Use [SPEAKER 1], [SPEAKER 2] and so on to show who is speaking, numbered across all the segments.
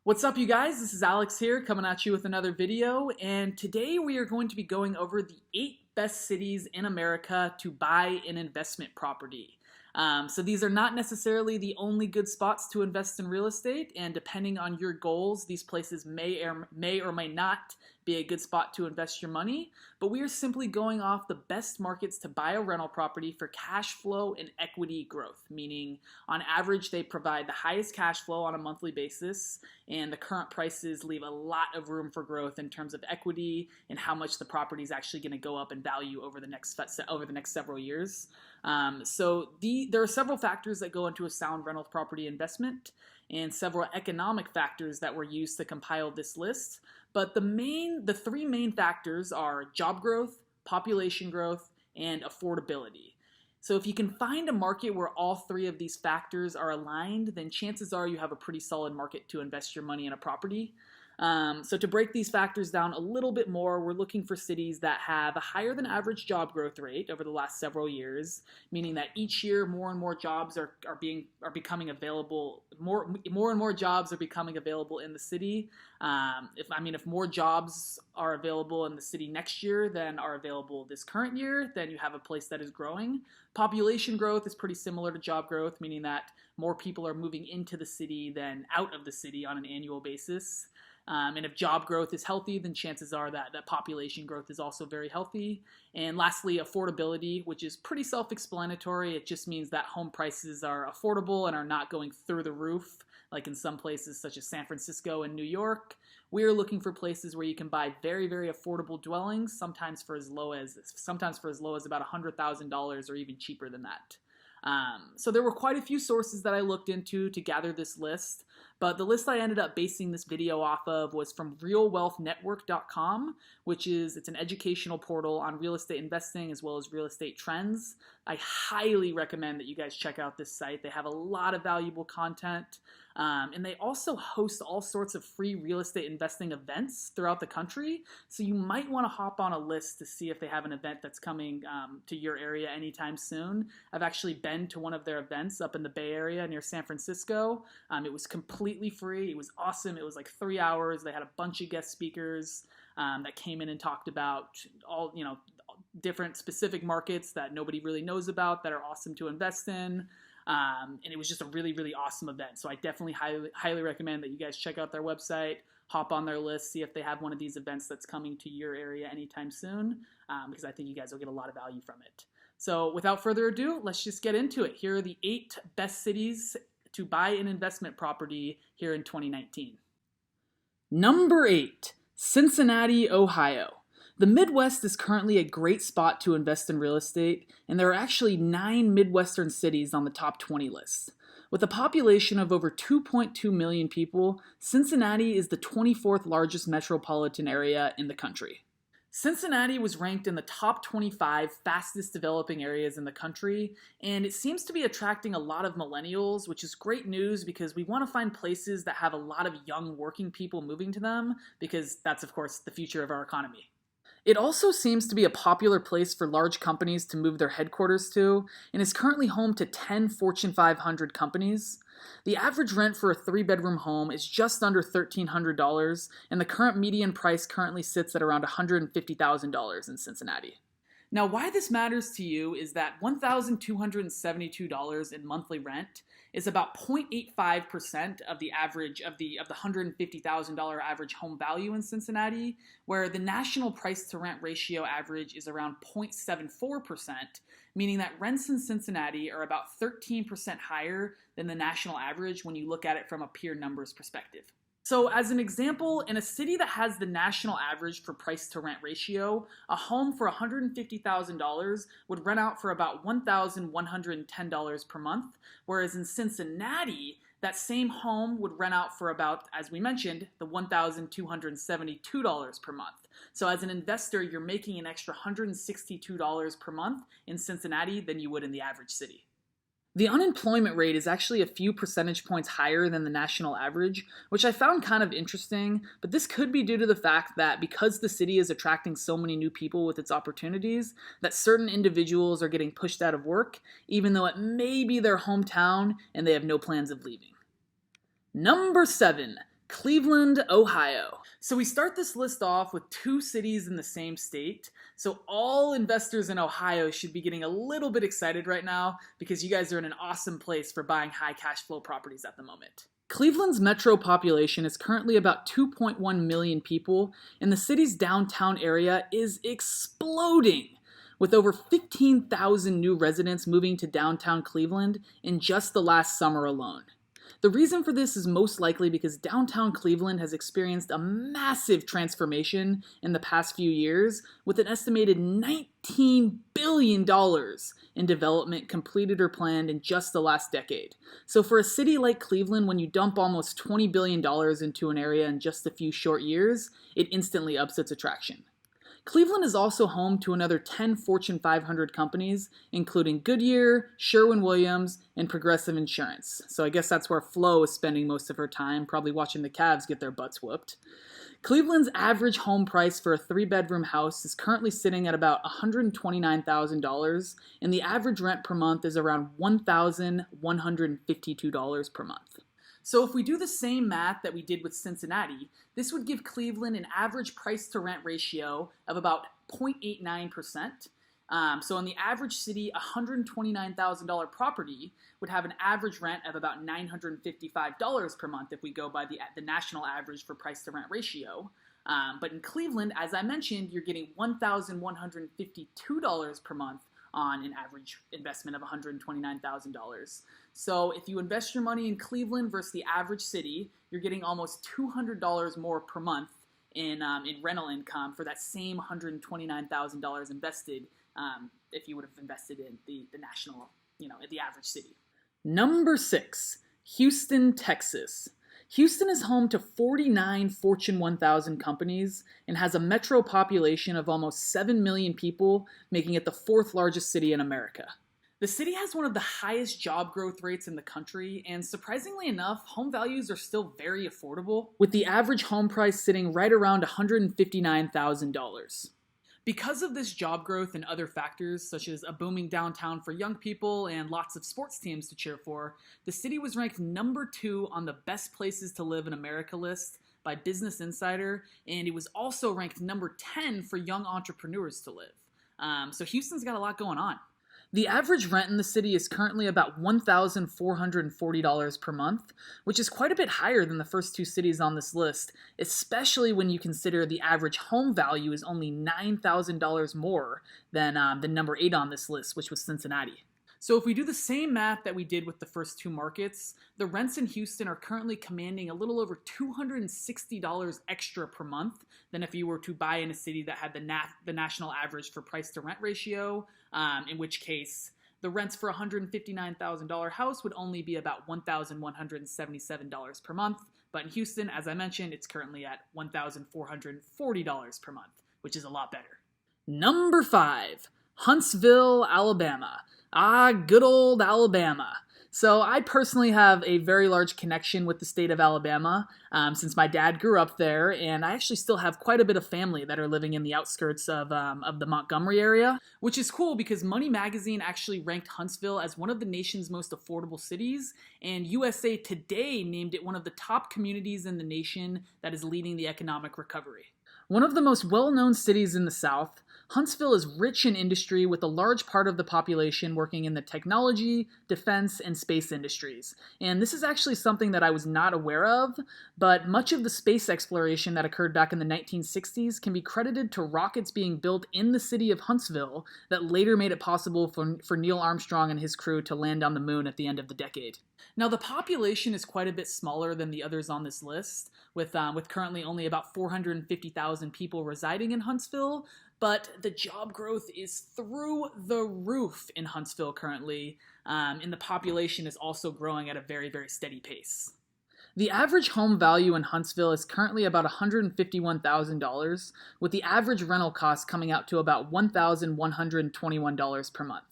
[SPEAKER 1] What's up, you guys? This is Alex here coming at you with another video, and today we are going to be going over the 8 best cities in America to buy an investment property. So these are not necessarily the only good spots to invest in real estate, and depending on your goals, these places may or may not be a good spot to invest your money, but we are simply going off the best markets to buy a rental property for cash flow and equity growth, meaning on average they provide the highest cash flow on a monthly basis, and the current prices leave a lot of room for growth in terms of equity and how much the property is actually going to go up in value over the next several years. There are several factors that go into a sound rental property investment and several economic factors that were used to compile this list. But the three main factors are job growth, population growth, and affordability. So if you can find a market where all three of these factors are aligned, then chances are you have a pretty solid market to invest your money in a property. So to break these factors down a little bit more, we're looking for cities that have a higher than average job growth rate over the last several years, meaning that each year more and more jobs are becoming available. More and more jobs are becoming available in the city. If more jobs are available in the city next year than are available this current year, then you have a place that is growing. Population growth is pretty similar to job growth, meaning that more people are moving into the city than out of the city on an annual basis. And if job growth is healthy, then chances are that population growth is also very healthy. And lastly, affordability, which is pretty self-explanatory. It just means that home prices are affordable and are not going through the roof, like in some places such as San Francisco and New York. We're looking for places where you can buy very, very affordable dwellings, sometimes for as low as about $100,000 or even cheaper than that. So there were quite a few sources that I looked into to gather this list, but the list I ended up basing this video off of was from realwealthnetwork.com, it's an educational portal on real estate investing as well as real estate trends. I highly recommend that you guys check out this site. They have a lot of valuable content, and they also host all sorts of free real estate investing events throughout the country, so you might want to hop on a list to see if they have an event that's coming to your area anytime soon. I've actually been to one of their events up in the Bay Area near San Francisco. It was completely free. It was awesome. It was like 3 hours. They had a bunch of guest speakers that came in and talked about all, different specific markets that nobody really knows about that are awesome to invest in. And it was just a really, really awesome event. So I definitely highly recommend that you guys check out their website, hop on their list, see if they have one of these events that's coming to your area anytime soon, because I think you guys will get a lot of value from it. So without further ado, let's just get into it. Here are the 8 best cities to buy an investment property here in 2019. Number 8, Cincinnati, Ohio. The Midwest is currently a great spot to invest in real estate, and there are actually 9 Midwestern cities on the top 20 list. With a population of over 2.2 million people, Cincinnati is the 24th largest metropolitan area in the country. Cincinnati was ranked in the top 25 fastest developing areas in the country, and it seems to be attracting a lot of millennials, which is great news because we want to find places that have a lot of young working people moving to them, because that's, of course, the future of our economy. It also seems to be a popular place for large companies to move their headquarters to, and is currently home to 10 Fortune 500 companies. The average rent for a 3-bedroom home is just under $1,300, and the current median price currently sits at around $150,000 in Cincinnati. Now, why this matters to you is that $1,272 in monthly rent is about 0.85% of the average of the $150,000 average home value in Cincinnati, where the national price to rent ratio average is around 0.74%, meaning that rents in Cincinnati are about 13% higher than the national average when you look at it from a peer numbers perspective. So as an example, in a city that has the national average for price to rent ratio, a home for $150,000 would rent out for about $1,110 per month, whereas in Cincinnati, that same home would rent out for about, as we mentioned, the $1,272 per month. So as an investor, you're making an extra $162 per month in Cincinnati than you would in the average city. The unemployment rate is actually a few percentage points higher than the national average, which I found kind of interesting, but this could be due to the fact that because the city is attracting so many new people with its opportunities, that certain individuals are getting pushed out of work, even though it may be their hometown and they have no plans of leaving. Number 7, Cleveland, Ohio. So we start this list off with two cities in the same state. So all investors in Ohio should be getting a little bit excited right now because you guys are in an awesome place for buying high cash flow properties at the moment. Cleveland's metro population is currently about 2.1 million people, and the city's downtown area is exploding, with over 15,000 new residents moving to downtown Cleveland in just the last summer alone. The reason for this is most likely because downtown Cleveland has experienced a massive transformation in the past few years, with an estimated $19 billion in development completed or planned in just the last decade. So for a city like Cleveland, when you dump almost $20 billion into an area in just a few short years, it instantly ups its attraction. Cleveland is also home to another 10 Fortune 500 companies, including Goodyear, Sherwin-Williams, and Progressive Insurance. So I guess that's where Flo is spending most of her time, probably watching the Cavs get their butts whooped. Cleveland's average home price for a 3-bedroom house is currently sitting at about $129,000, and the average rent per month is around $1,152 per month. So if we do the same math that we did with Cincinnati, this would give Cleveland an average price to rent ratio of about 0.89%. So in the average city, a $129,000 property would have an average rent of about $955 per month if we go by the national average for price to rent ratio. But in Cleveland, as I mentioned, you're getting $1,152 per month on an average investment of $129,000. So if you invest your money in Cleveland versus the average city, you're getting almost $200 more per month in rental income for that same $129,000 invested if you would have invested in the national, the average city. Number 6, Houston, Texas. Houston is home to 49 Fortune 1000 companies and has a metro population of almost 7 million people, making it the 4th largest city in America. The city has one of the highest job growth rates in the country, and surprisingly enough, home values are still very affordable, with the average home price sitting right around $159,000. Because of this job growth and other factors, such as a booming downtown for young people and lots of sports teams to cheer for, the city was ranked number 2 on the best places to live in America list by Business Insider, and it was also ranked number 10 for young entrepreneurs to live. So Houston's got a lot going on. The average rent in the city is currently about $1,440 per month, which is quite a bit higher than the first 2 cities on this list, especially when you consider the average home value is only $9,000 more than the number 8 on this list, which was Cincinnati. So if we do the same math that we did with the first 2 markets, the rents in Houston are currently commanding a little over $260 extra per month than if you were to buy in a city that had the national average for price to rent ratio, in which case the rents for a $159,000 house would only be about $1,177 per month. But in Houston, as I mentioned, it's currently at $1,440 per month, which is a lot better. Number 5, Huntsville, Alabama. Good old Alabama. So I personally have a very large connection with the state of Alabama since my dad grew up there, and I actually still have quite a bit of family that are living in the outskirts of the Montgomery area, which is cool because Money Magazine actually ranked Huntsville as one of the nation's most affordable cities, and USA Today named it one of the top communities in the nation that is leading the economic recovery. One of the most well-known cities in the South, Huntsville is rich in industry with a large part of the population working in the technology, defense, and space industries. And this is actually something that I was not aware of, but much of the space exploration that occurred back in the 1960s can be credited to rockets being built in the city of Huntsville that later made it possible for Neil Armstrong and his crew to land on the moon at the end of the decade. Now, the population is quite a bit smaller than the others on this list, with currently only about 450,000 people residing in Huntsville, but the job growth is through the roof in Huntsville currently, and the population is also growing at a very, very steady pace. The average home value in Huntsville is currently about $151,000, with the average rental cost coming out to about $1,121 per month.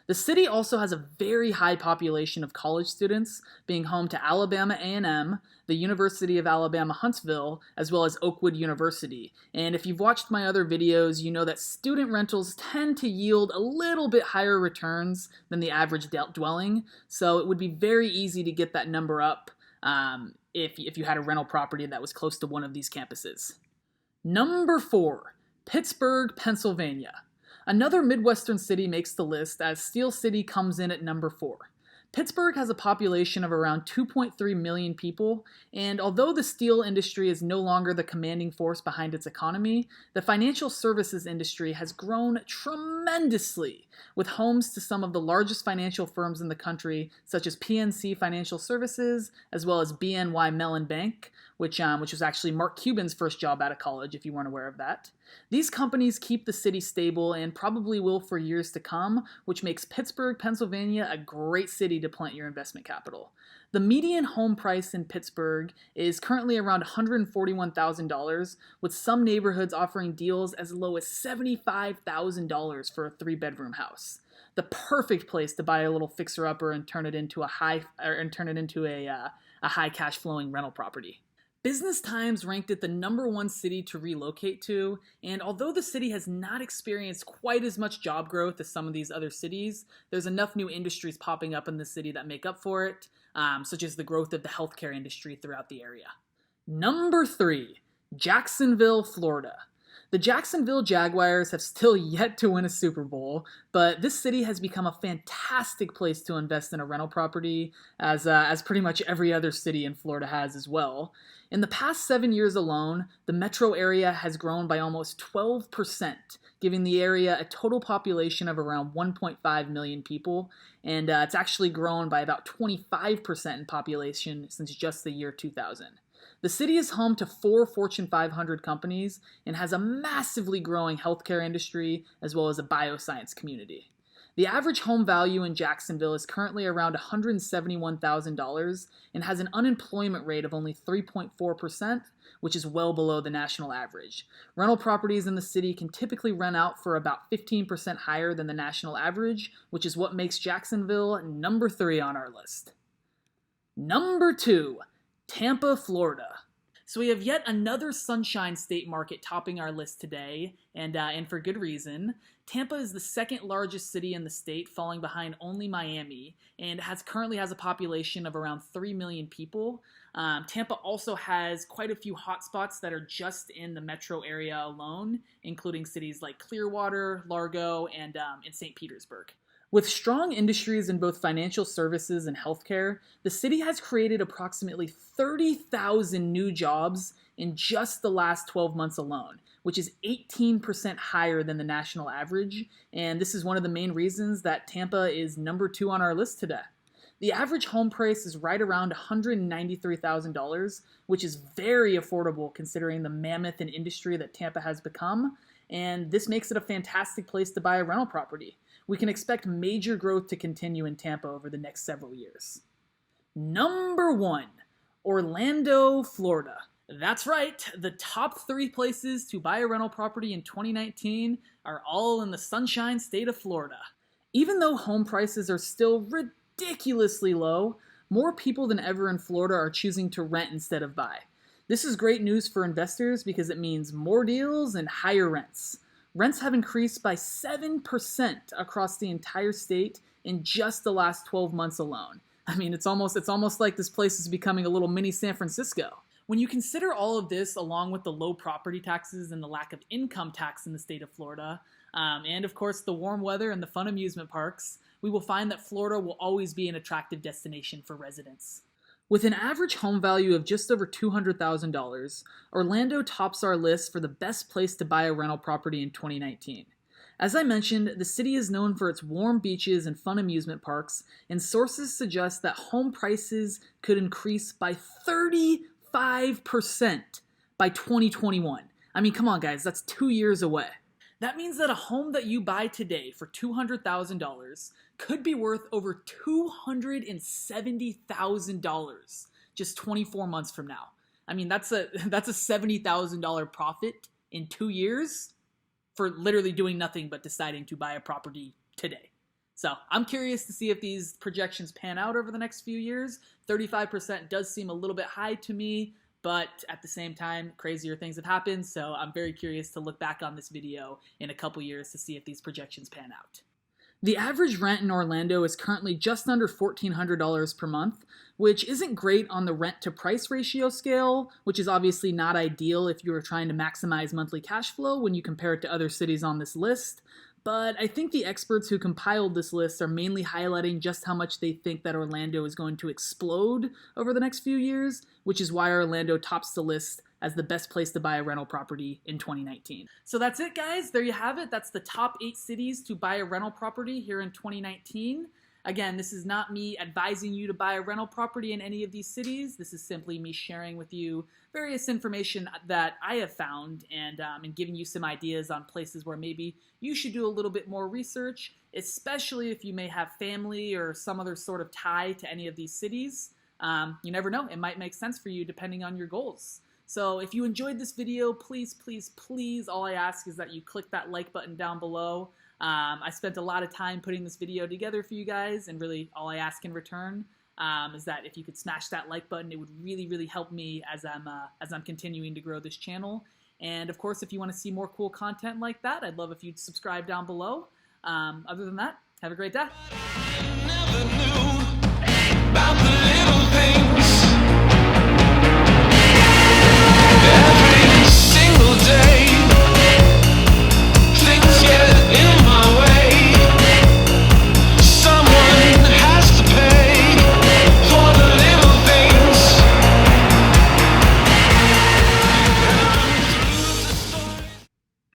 [SPEAKER 1] The city also has a very high population of college students, being home to Alabama A&M, the University of Alabama Huntsville, as well as Oakwood University. And if you've watched my other videos, you know that student rentals tend to yield a little bit higher returns than the average dwelling, so it would be very easy to get that number up if you had a rental property that was close to one of these campuses. Number 4, Pittsburgh, Pennsylvania. Another Midwestern city makes the list as Steel City comes in at number 4. Pittsburgh has a population of around 2.3 million people, and although the steel industry is no longer the commanding force behind its economy, the financial services industry has grown tremendously, with homes to some of the largest financial firms in the country, such as PNC Financial Services, as well as BNY Mellon Bank, which was actually Mark Cuban's first job out of college, if you weren't aware of that. These companies keep the city stable and probably will for years to come, which makes Pittsburgh, Pennsylvania a great city to plant your investment capital. The median home price in Pittsburgh is currently around $141,000, with some neighborhoods offering deals as low as $75,000 for a 3-bedroom house. The perfect place to buy a little fixer-upper and turn it into a high cash flowing rental property. Business Times ranked it the number 1 city to relocate to, and although the city has not experienced quite as much job growth as some of these other cities, there's enough new industries popping up in the city that make up for it, such as the growth of the healthcare industry throughout the area. Number 3, Jacksonville, Florida. The Jacksonville Jaguars have still yet to win a Super Bowl, but this city has become a fantastic place to invest in a rental property, as pretty much every other city in Florida has as well. In the past 7 years alone, the metro area has grown by almost 12%, giving the area a total population of around 1.5 million people, and it's actually grown by about 25% in population since just the year 2000. The city is home to 4 Fortune 500 companies and has a massively growing healthcare industry as well as a bioscience community. The average home value in Jacksonville is currently around $171,000 and has an unemployment rate of only 3.4%, which is well below the national average. Rental properties in the city can typically rent out for about 15% higher than the national average, which is what makes Jacksonville number 3 on our list. Number 2, Tampa, Florida. So we have yet another Sunshine State market topping our list today, and for good reason. Tampa is the second largest city in the state, falling behind only Miami, and currently has a population of around 3 million people. Tampa also has quite a few hotspots that are just in the metro area alone, including cities like Clearwater, Largo, and St. Petersburg. With strong industries in both financial services and healthcare, the city has created approximately 30,000 new jobs in just the last 12 months alone, which is 18% higher than the national average, and this is one of the main reasons that Tampa is number 2 on our list today. The average home price is right around $193,000, which is very affordable considering the mammoth and industry that Tampa has become, and this makes it a fantastic place to buy a rental property. We can expect major growth to continue in Tampa over the next several years. Number 1, Orlando, Florida. That's right, the top 3 places to buy a rental property in 2019 are all in the Sunshine State of Florida. Even though home prices are still ridiculously low, more people than ever in Florida are choosing to rent instead of buy. This is great news for investors because it means more deals and higher rents. Rents have increased by 7% across the entire state in just the last 12 months alone. I mean, it's almost like this place is becoming a little mini San Francisco. When you consider all of this, along with the low property taxes and the lack of income tax in the state of Florida, and of course the warm weather and the fun amusement parks, we will find that Florida will always be an attractive destination for residents. With an average home value of just over $200,000, Orlando tops our list for the best place to buy a rental property in 2019. As I mentioned, the city is known for its warm beaches and fun amusement parks, and sources suggest that home prices could increase by 35% by 2021. I mean, come on guys, that's 2 years away. That means that a home that you buy today for $200,000 could be worth over $270,000 just 24 months from now. I mean, that's a $70,000 profit in 2 years for literally doing nothing but deciding to buy a property today. So I'm curious to see if these projections pan out over the next few years. 35% does seem a little bit high to me, but at the same time, crazier things have happened, so I'm very curious to look back on this video in a couple years to see if these projections pan out. The average rent in Orlando is currently just under $1,400 per month, which isn't great on the rent to price ratio scale, which is obviously not ideal if you are trying to maximize monthly cash flow when you compare it to other cities on this list. But I think the experts who compiled this list are mainly highlighting just how much they think that Orlando is going to explode over the next few years, which is why Orlando tops the list as the best place to buy a rental property in 2019. So that's it, guys. There you have it. That's the top 8 cities to buy a rental property here in 2019. Again, this is not me advising you to buy a rental property in any of these cities. This is simply me sharing with you various information that I have found and giving you some ideas on places where maybe you should do a little bit more research, especially if you may have family or some other sort of tie to any of these cities. You never know. It might make sense for you depending on your goals. So if you enjoyed this video, please, please, please, all I ask is that you click that like button down below. I spent a lot of time putting this video together for you guys, and really all I ask in return is that if you could smash that like button, it would really, really help me as I'm continuing to grow this channel. And of course, if you want to see more cool content like that, I'd love if you'd subscribe down below. Other than that, have a great day.